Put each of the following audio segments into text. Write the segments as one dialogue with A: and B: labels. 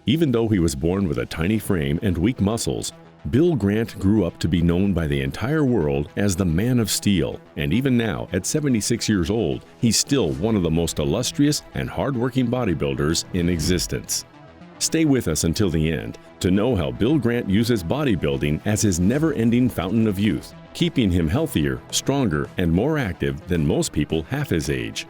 A: Even though he was born with a tiny frame and weak muscles, Bill Grant grew up to be known by the entire world as the Man of Steel, and even now, at 76 years old, he's still one of the most illustrious and hardworking bodybuilders in existence. Stay with us until the end to know how Bill Grant uses bodybuilding as his never-ending fountain of youth, keeping him healthier, stronger, and more active than most people half his age.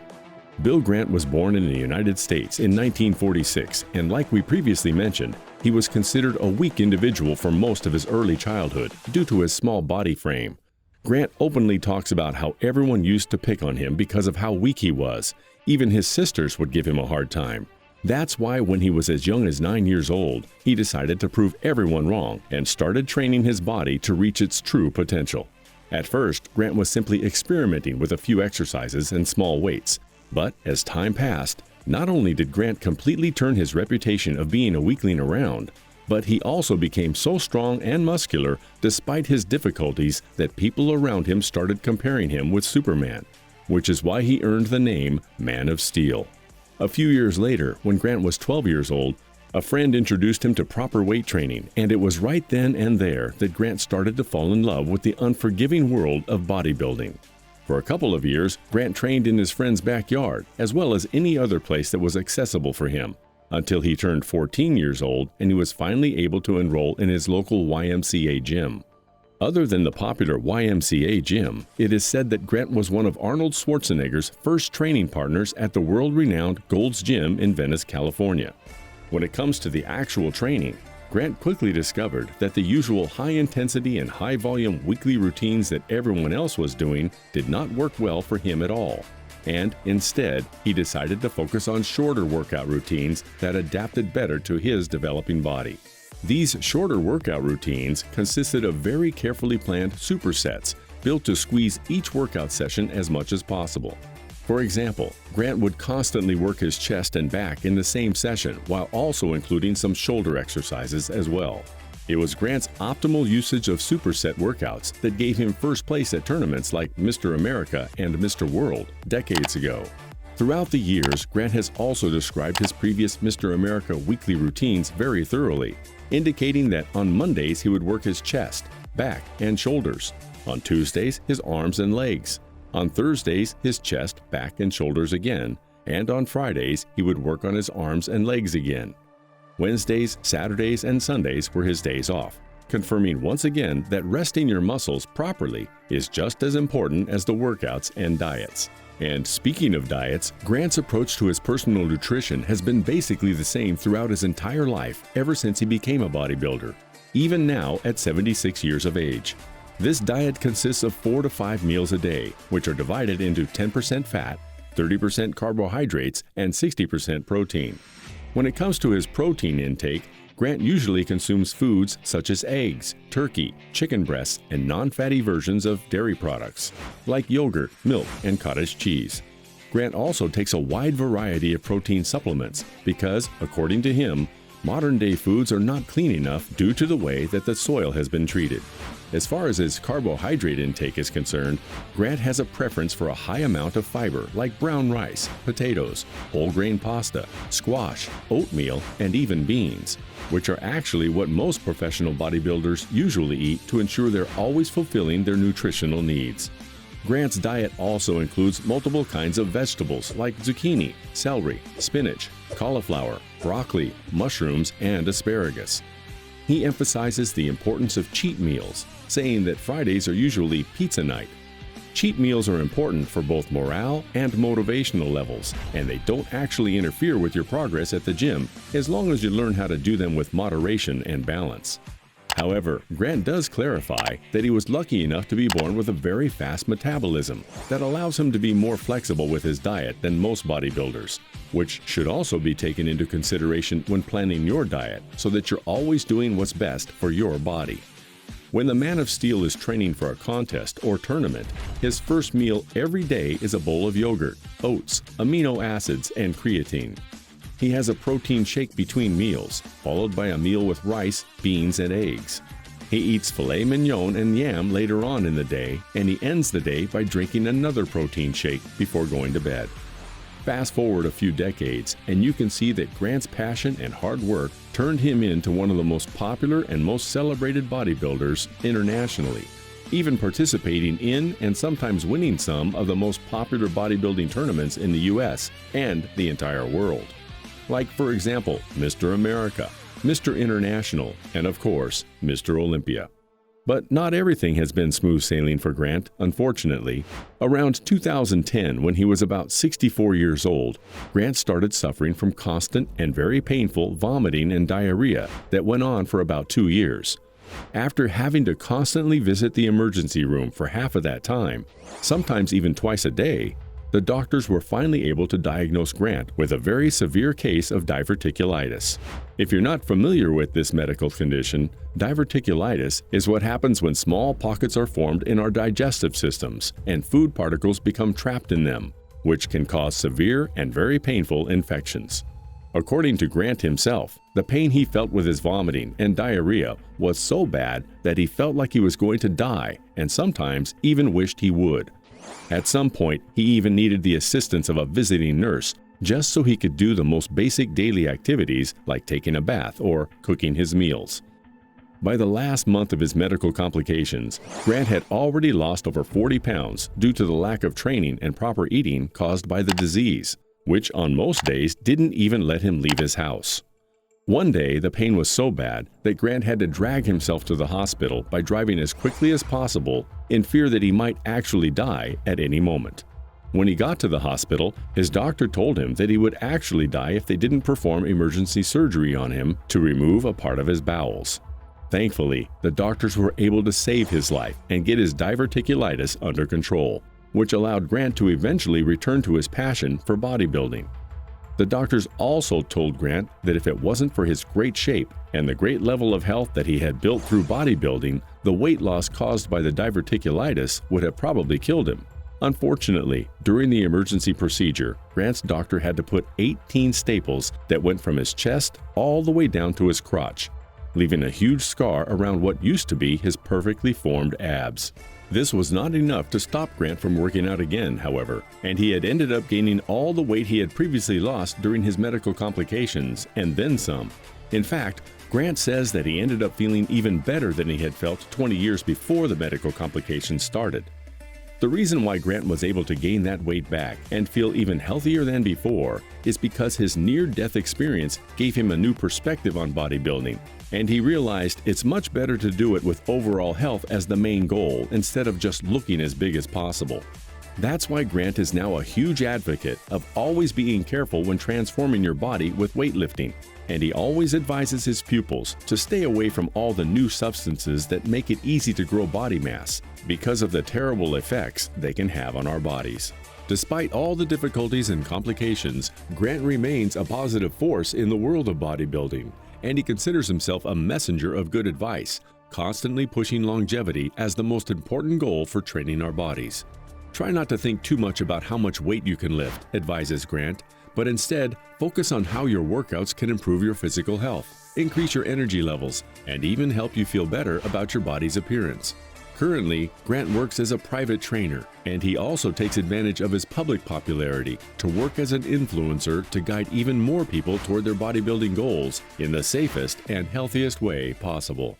A: Bill Grant was born in the United States in 1946, and like we previously mentioned, he was considered a weak individual for most of his early childhood due to his small body frame. Grant openly talks about how everyone used to pick on him because of how weak he was. Even his sisters would give him a hard time. That's why when he was as young as 9 years old, he decided to prove everyone wrong and started training his body to reach its true potential. At first, Grant was simply experimenting with a few exercises and small weights. But as time passed, not only did Grant completely turn his reputation of being a weakling around, but he also became so strong and muscular despite his difficulties that people around him started comparing him with Superman, which is why he earned the name Man of Steel. A few years later, when Grant was 12 years old, a friend introduced him to proper weight training, and it was right then and there that Grant started to fall in love with the unforgiving world of bodybuilding. For a couple of years, Grant trained in his friend's backyard, as well as any other place that was accessible for him, until he turned 14 years old and he was finally able to enroll in his local YMCA gym. Other than the popular YMCA gym, it is said that Grant was one of Arnold Schwarzenegger's first training partners at the world-renowned Gold's Gym in Venice, California. When it comes to the actual training, Grant quickly discovered that the usual high-intensity and high-volume weekly routines that everyone else was doing did not work well for him at all. And instead, he decided to focus on shorter workout routines that adapted better to his developing body. These shorter workout routines consisted of very carefully planned supersets built to squeeze each workout session as much as possible. For example, Grant would constantly work his chest and back in the same session while also including some shoulder exercises as well. It was Grant's optimal usage of superset workouts that gave him first place at tournaments like Mr. America and Mr. World decades ago. Throughout the years, Grant has also described his previous Mr. America weekly routines very thoroughly, indicating that on Mondays he would work his chest, back, and shoulders. On Tuesdays, his arms and legs. On Thursdays, his chest, back, and shoulders again, and on Fridays, he would work on his arms and legs again. Wednesdays, Saturdays, and Sundays were his days off, confirming once again that resting your muscles properly is just as important as the workouts and diets. And speaking of diets, Grant's approach to his personal nutrition has been basically the same throughout his entire life ever since he became a bodybuilder, even now at 76 years of age. This diet consists of 4 to 5 meals a day, which are divided into 10% fat, 30% carbohydrates, and 60% protein. When it comes to his protein intake, Grant usually consumes foods such as eggs, turkey, chicken breasts, and non-fatty versions of dairy products, like yogurt, milk, and cottage cheese. Grant also takes a wide variety of protein supplements because, according to him, modern-day foods are not clean enough due to the way that the soil has been treated. As far as his carbohydrate intake is concerned, Grant has a preference for a high amount of fiber like brown rice, potatoes, whole grain pasta, squash, oatmeal, and even beans, which are actually what most professional bodybuilders usually eat to ensure they're always fulfilling their nutritional needs. Grant's diet also includes multiple kinds of vegetables like zucchini, celery, spinach, cauliflower, broccoli, mushrooms, and asparagus. He emphasizes the importance of cheat meals, saying that Fridays are usually pizza night. Cheat meals are important for both morale and motivational levels, and they don't actually interfere with your progress at the gym as long as you learn how to do them with moderation and balance. However, Grant does clarify that he was lucky enough to be born with a very fast metabolism that allows him to be more flexible with his diet than most bodybuilders, which should also be taken into consideration when planning your diet so that you're always doing what's best for your body. When the Man of Steel is training for a contest or tournament, his first meal every day is a bowl of yogurt, oats, amino acids, and creatine. He has a protein shake between meals, followed by a meal with rice, beans, and eggs. He eats filet mignon and yam later on in the day, and he ends the day by drinking another protein shake before going to bed. Fast forward a few decades, and you can see that Grant's passion and hard work turned him into one of the most popular and most celebrated bodybuilders internationally, even participating in and sometimes winning some of the most popular bodybuilding tournaments in the US and the entire world. Like, for example, Mr. America, Mr. International, and of course, Mr. Olympia. But not everything has been smooth sailing for Grant, unfortunately. Around 2010, when he was about 64 years old, Grant started suffering from constant and very painful vomiting and diarrhea that went on for about 2 years. After having to constantly visit the emergency room for half of that time, sometimes even twice a day, the doctors were finally able to diagnose Grant with a very severe case of diverticulitis. If you're not familiar with this medical condition, diverticulitis is what happens when small pockets are formed in our digestive systems and food particles become trapped in them, which can cause severe and very painful infections. According to Grant himself, the pain he felt with his vomiting and diarrhea was so bad that he felt like he was going to die and sometimes even wished he would. At some point, he even needed the assistance of a visiting nurse just so he could do the most basic daily activities like taking a bath or cooking his meals. By the last month of his medical complications, Grant had already lost over 40 pounds due to the lack of training and proper eating caused by the disease, which on most days didn't even let him leave his house. One day, the pain was so bad that Grant had to drag himself to the hospital by driving as quickly as possible in fear that he might actually die at any moment. When he got to the hospital, his doctor told him that he would actually die if they didn't perform emergency surgery on him to remove a part of his bowels. Thankfully, the doctors were able to save his life and get his diverticulitis under control, which allowed Grant to eventually return to his passion for bodybuilding. The doctors also told Grant that if it wasn't for his great shape and the great level of health that he had built through bodybuilding, the weight loss caused by the diverticulitis would have probably killed him. Unfortunately, during the emergency procedure, Grant's doctor had to put 18 staples that went from his chest all the way down to his crotch, leaving a huge scar around what used to be his perfectly formed abs. This was not enough to stop Grant from working out again, however, and he had ended up gaining all the weight he had previously lost during his medical complications, and then some. In fact, Grant says that he ended up feeling even better than he had felt 20 years before the medical complications started. The reason why Grant was able to gain that weight back and feel even healthier than before is because his near-death experience gave him a new perspective on bodybuilding, and he realized it's much better to do it with overall health as the main goal instead of just looking as big as possible. That's why Grant is now a huge advocate of always being careful when transforming your body with weightlifting, and he always advises his pupils to stay away from all the new substances that make it easy to grow body mass because of the terrible effects they can have on our bodies. Despite all the difficulties and complications, Grant remains a positive force in the world of bodybuilding, and he considers himself a messenger of good advice, constantly pushing longevity as the most important goal for training our bodies. Try not to think too much about how much weight you can lift, advises Grant, but instead focus on how your workouts can improve your physical health, increase your energy levels, and even help you feel better about your body's appearance. Currently, Grant works as a private trainer, and he also takes advantage of his public popularity to work as an influencer to guide even more people toward their bodybuilding goals in the safest and healthiest way possible.